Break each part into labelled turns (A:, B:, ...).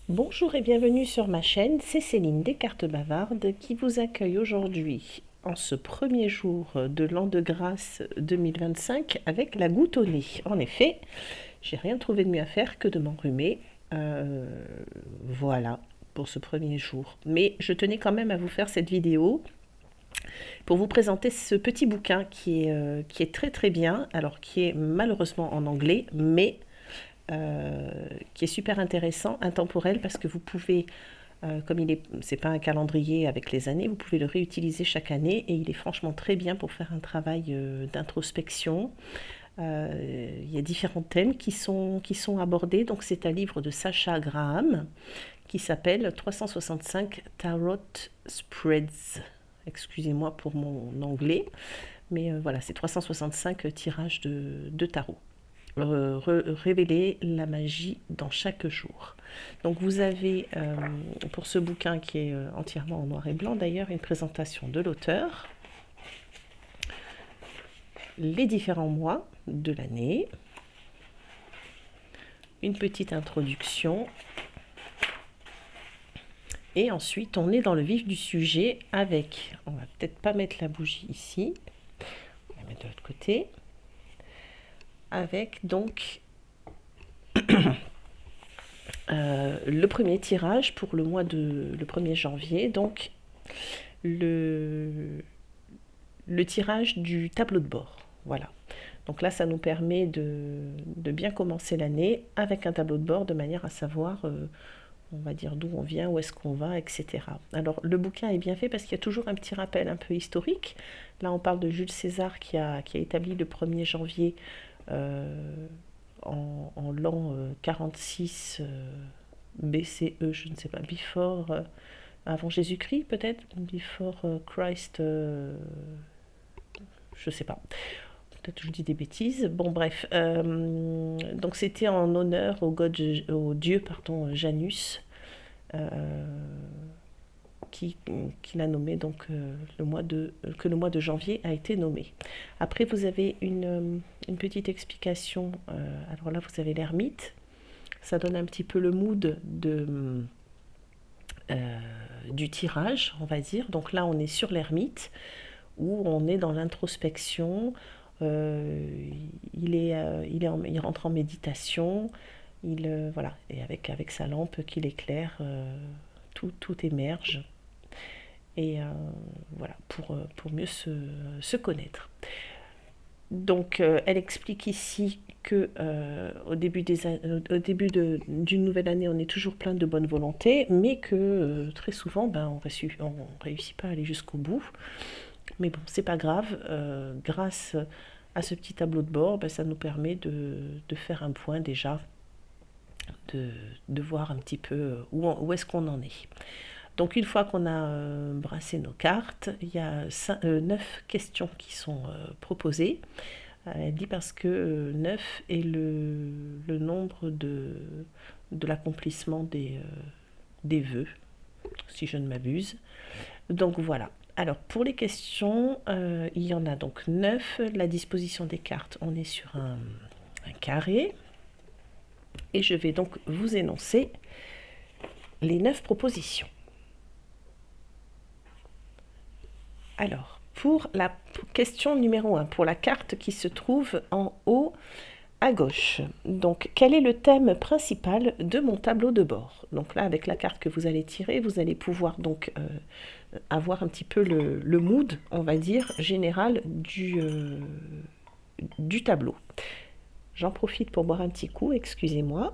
A: Bonjour et bienvenue sur ma chaîne, c'est Céline des Cartes Bavardes qui vous accueille aujourd'hui en ce premier jour de l'an de grâce 2025 avec la goutte au nez. En effet, j'ai rien trouvé de mieux à faire que de m'enrhumer. Voilà pour ce premier jour. Mais je tenais quand même à vous faire cette vidéo pour vous présenter ce petit bouquin qui est très très bien, alors qui est malheureusement en anglais, mais qui est super intéressant, intemporel, parce que vous pouvez, comme c'est pas un calendrier avec les années, vous pouvez le réutiliser chaque année et il est franchement très bien pour faire un travail d'introspection. Il y a différents thèmes qui sont abordés. Donc c'est un livre de Sacha Graham qui s'appelle 365 Tarot Spreads. Excusez-moi pour mon anglais, mais voilà, c'est 365 tirages de tarot. Révéler la magie dans chaque jour. Donc vous avez pour ce bouquin qui est entièrement en noir et blanc d'ailleurs une présentation de l'auteur, les différents mois de l'année, une petite introduction et ensuite on est dans le vif du sujet avec, on va peut-être pas mettre la bougie ici, on va mettre de l'autre côté, avec donc le premier tirage pour le 1er janvier, donc le tirage du tableau de bord. Voilà. Donc là, ça nous permet de bien commencer l'année avec un tableau de bord de manière à savoir, on va dire, d'où on vient, où est-ce qu'on va, etc. Alors, le bouquin est bien fait parce qu'il y a toujours un petit rappel un peu historique. Là, on parle de Jules César qui a établi le 1er janvier en l'an 46 BCE, je ne sais pas, avant Jésus-Christ peut-être, before Christ, je sais pas, peut-être je dis des bêtises, bon bref, donc c'était en honneur au dieu pardon, Janus, euh, qui l'a nommé, donc que le mois de janvier a été nommé. Après vous avez une petite explication, alors là vous avez l'ermite, ça donne un petit peu le mood du tirage, on va dire. Donc là, on est sur l'ermite, où on est dans l'introspection. Il rentre en méditation. Voilà, et avec sa lampe qui l'éclaire, tout émerge. Et voilà, pour mieux se connaître. Donc, elle explique ici que au début d'une nouvelle année, on est toujours plein de bonne volonté, mais que très souvent, on réussit pas à aller jusqu'au bout. Mais bon, c'est pas grave. Grâce à ce petit tableau de bord, ça nous permet de faire un point déjà, de voir un petit peu où est-ce qu'on en est. Donc une fois qu'on a brassé nos cartes, il y a 9 questions qui sont proposées. Elle dit parce que 9 est le nombre de l'accomplissement des vœux, si je ne m'abuse. Donc voilà. Alors pour les questions, il y en a donc 9. La disposition des cartes, on est sur un carré. Et je vais donc vous énoncer les 9 propositions. Alors, pour la question numéro 1, pour la carte qui se trouve en haut à gauche. Donc, quel est le thème principal de mon tableau de bord? Donc là, avec la carte que vous allez tirer, vous allez pouvoir donc avoir un petit peu le mood, on va dire, général du tableau. J'en profite pour boire un petit coup, excusez-moi.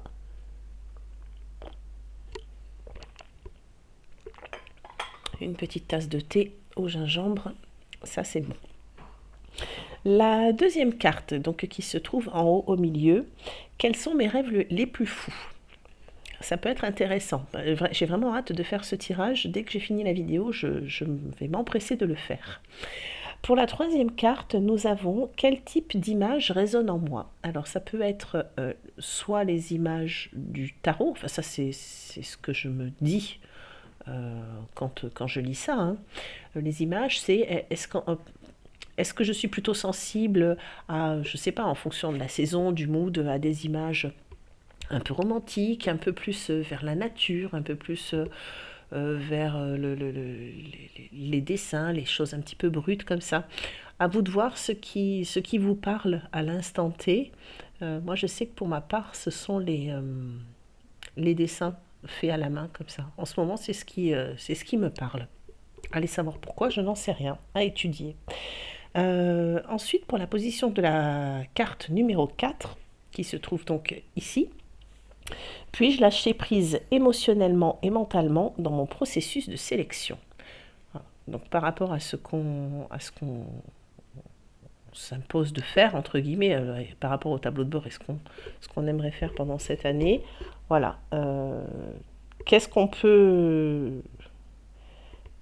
A: Une petite tasse de thé au gingembre, ça c'est bon. La deuxième carte, donc qui se trouve en haut au milieu, quels sont mes rêves les plus fous? Ça peut être intéressant. J'ai vraiment hâte de faire ce tirage. Dès que j'ai fini la vidéo, je vais m'empresser de le faire. Pour la troisième carte, nous avons quel type d'image résonne en moi? Alors ça peut être soit les images du tarot, enfin ça c'est ce que je me dis quand je lis ça. Hein. Les images, c'est est-ce que je suis plutôt sensible à, je sais pas, en fonction de la saison, du mood, à des images un peu romantique, un peu plus vers la nature, un peu plus vers les dessins, les choses un petit peu brutes comme ça. À vous de voir ce qui vous parle à l'instant T. Moi, je sais que pour ma part, ce sont les dessins faits à la main comme ça. En ce moment, c'est ce qui me parle. Allez savoir pourquoi, je n'en sais rien. À étudier. Ensuite, pour la position de la carte numéro 4, qui se trouve donc ici, puis-je lâcher prise émotionnellement et mentalement dans mon processus de sélection? Voilà. Donc par rapport à ce qu'on s'impose de faire, entre guillemets, par rapport au tableau de bord et ce qu'on aimerait faire pendant cette année, voilà. Qu'est-ce qu'on peut...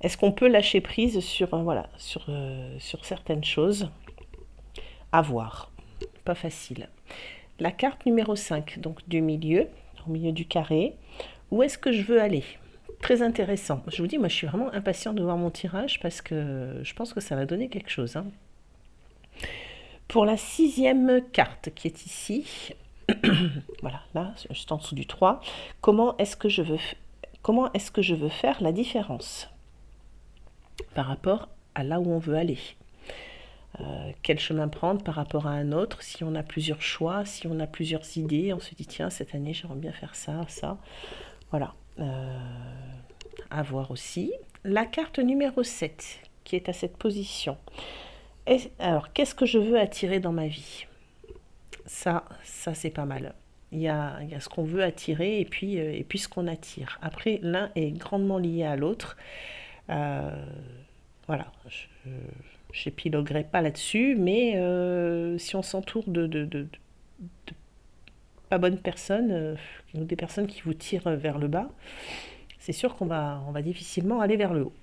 A: Est-ce qu'on peut lâcher prise sur, voilà, sur certaines choses? À voir. Pas facile. La carte numéro 5, donc du milieu, au milieu du carré. Où est-ce que je veux aller? Très intéressant. Je vous dis, moi je suis vraiment impatient de voir mon tirage parce que je pense que ça va donner quelque chose, hein. Pour la 6e carte qui est ici, voilà, là, juste en dessous du 3, comment est-ce que je veux faire la différence par rapport à là où on veut aller? Quel chemin prendre par rapport à un autre? Si on a plusieurs choix, si on a plusieurs idées, on se dit tiens, cette année j'aimerais bien faire ça, ça. Voilà. À voir aussi. La carte numéro 7 qui est à cette position. Alors, qu'est-ce que je veux attirer dans ma vie? Ça c'est pas mal. Il y a ce qu'on veut attirer et puis ce qu'on attire. Après, l'un est grandement lié à l'autre. Voilà, je n'épiloguerai pas là-dessus, mais si on s'entoure de pas bonnes personnes, ou des personnes qui vous tirent vers le bas, c'est sûr on va difficilement aller vers le haut.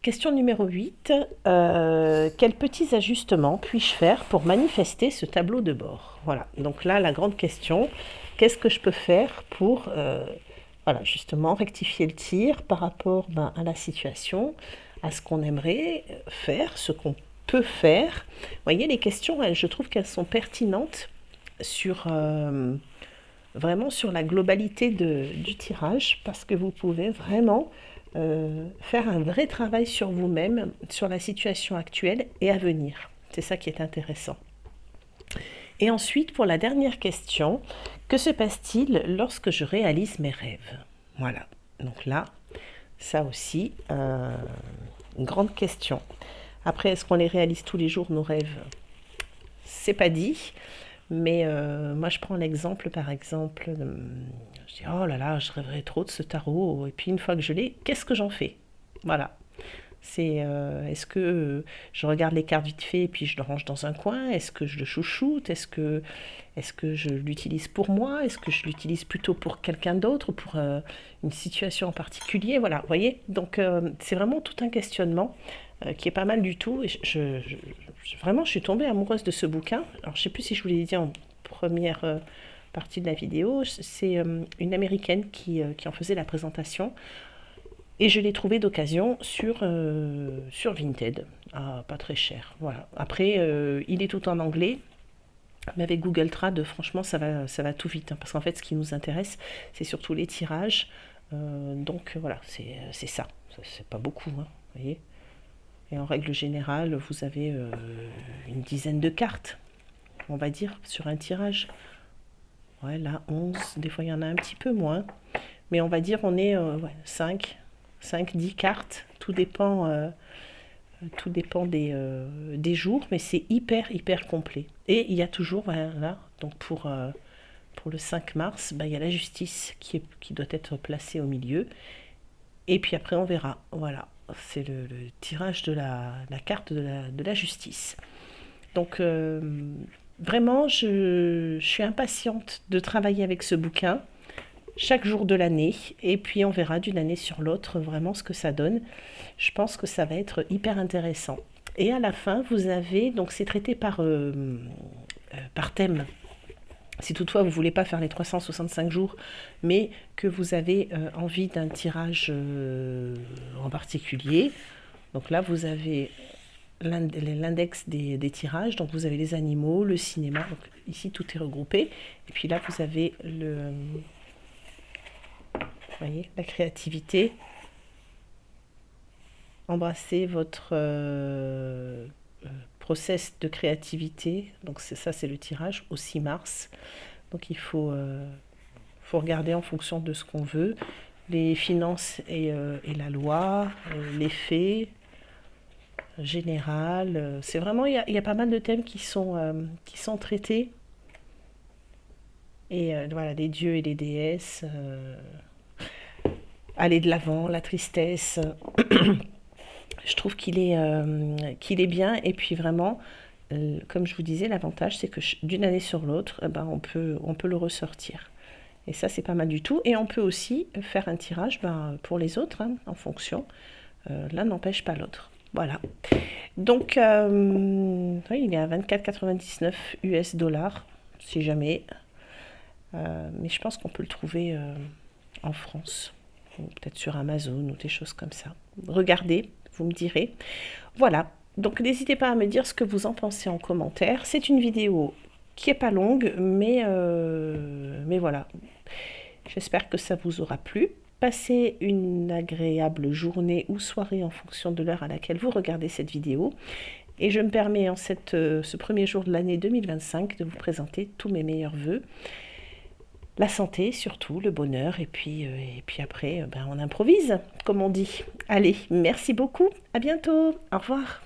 A: Question numéro 8. Quels petits ajustements puis-je faire pour manifester ce tableau de bord? Voilà, donc là, la grande question, qu'est-ce que je peux faire pour voilà, justement rectifier le tir par rapport à la situation, à ce qu'on aimerait faire, ce qu'on peut faire. Vous voyez, les questions, je trouve qu'elles sont pertinentes sur vraiment sur la globalité du tirage, parce que vous pouvez vraiment faire un vrai travail sur vous-même, sur la situation actuelle et à venir. C'est ça qui est intéressant. Et ensuite, pour la dernière question, que se passe-t-il lorsque je réalise mes rêves? Voilà, donc là, ça aussi, une grande question. Après, est-ce qu'on les réalise tous les jours, nos rêves? C'est pas dit. Mais moi, je prends l'exemple, par exemple, je dis, oh là là, je rêverais trop de ce tarot. Et puis, une fois que je l'ai, qu'est-ce que j'en fais? Voilà. C'est, est-ce que je regarde les cartes vite fait et puis je le range dans un coin? Est-ce que je le chouchoute? Est-ce que je l'utilise pour moi? Est-ce que je l'utilise plutôt pour quelqu'un d'autre, pour une situation en particulier? Voilà, vous voyez? Donc, c'est vraiment tout un questionnement qui est pas mal du tout. Et vraiment, je suis tombée amoureuse de ce bouquin. Alors, je ne sais plus si je vous l'ai dit en première partie de la vidéo. C'est une Américaine qui en faisait la présentation. Et je l'ai trouvé d'occasion sur Vinted, pas très cher. Voilà. Après, il est tout en anglais, mais avec Google Trad, franchement, ça va tout vite. Hein, parce qu'en fait, ce qui nous intéresse, c'est surtout les tirages. Donc voilà, c'est ça. C'est pas beaucoup, hein, vous voyez. Et en règle générale, vous avez une dizaine de cartes, on va dire, sur un tirage. Ouais, là, 11. Des fois, il y en a un petit peu moins. Mais on va dire, on est 5, 10 cartes. Tout dépend des jours, mais c'est hyper, hyper complet. Et il y a toujours, là, donc pour le 5 mars, il y a la justice qui doit être placée au milieu. Et puis après, on verra. Voilà, c'est le tirage de la carte de la justice. Donc, vraiment, je suis impatiente de travailler avec ce bouquin chaque jour de l'année. Et puis, on verra d'une année sur l'autre vraiment ce que ça donne. Je pense que ça va être hyper intéressant. Et à la fin, vous avez, donc c'est traité par thème. Si toutefois vous ne voulez pas faire les 365 jours, mais que vous avez envie d'un tirage en particulier, donc là vous avez l'index des tirages. Donc vous avez les animaux, le cinéma, donc ici tout est regroupé. Et puis là vous avez voyez, la créativité. Embrassez votre process de créativité. Donc ça c'est le tirage au 6 mars. Donc il faut regarder en fonction de ce qu'on veut. Les finances et la loi, les faits, général. C'est vraiment, il y a pas mal de thèmes qui sont traités. Et voilà, les dieux et les déesses, aller de l'avant, la tristesse. Je trouve qu'il est bien. Et puis vraiment, comme je vous disais, l'avantage, c'est que d'une année sur l'autre, eh ben, on peut le ressortir. Et ça, c'est pas mal du tout. Et on peut aussi faire un tirage pour les autres, hein, en fonction. L'un n'empêche pas l'autre. Voilà. Donc, oui, il est à 24,99 US dollars, si jamais. Mais je pense qu'on peut le trouver en France, ou peut-être sur Amazon ou des choses comme ça. Regardez, vous me direz. Voilà. Donc, n'hésitez pas à me dire ce que vous en pensez en commentaire. C'est une vidéo qui est pas longue, mais voilà. J'espère que ça vous aura plu. Passez une agréable journée ou soirée en fonction de l'heure à laquelle vous regardez cette vidéo. Et je me permets en ce premier jour de l'année 2025 de vous présenter tous mes meilleurs vœux. La santé surtout, le bonheur, et puis après, on improvise, comme on dit. Allez, merci beaucoup, à bientôt, au revoir.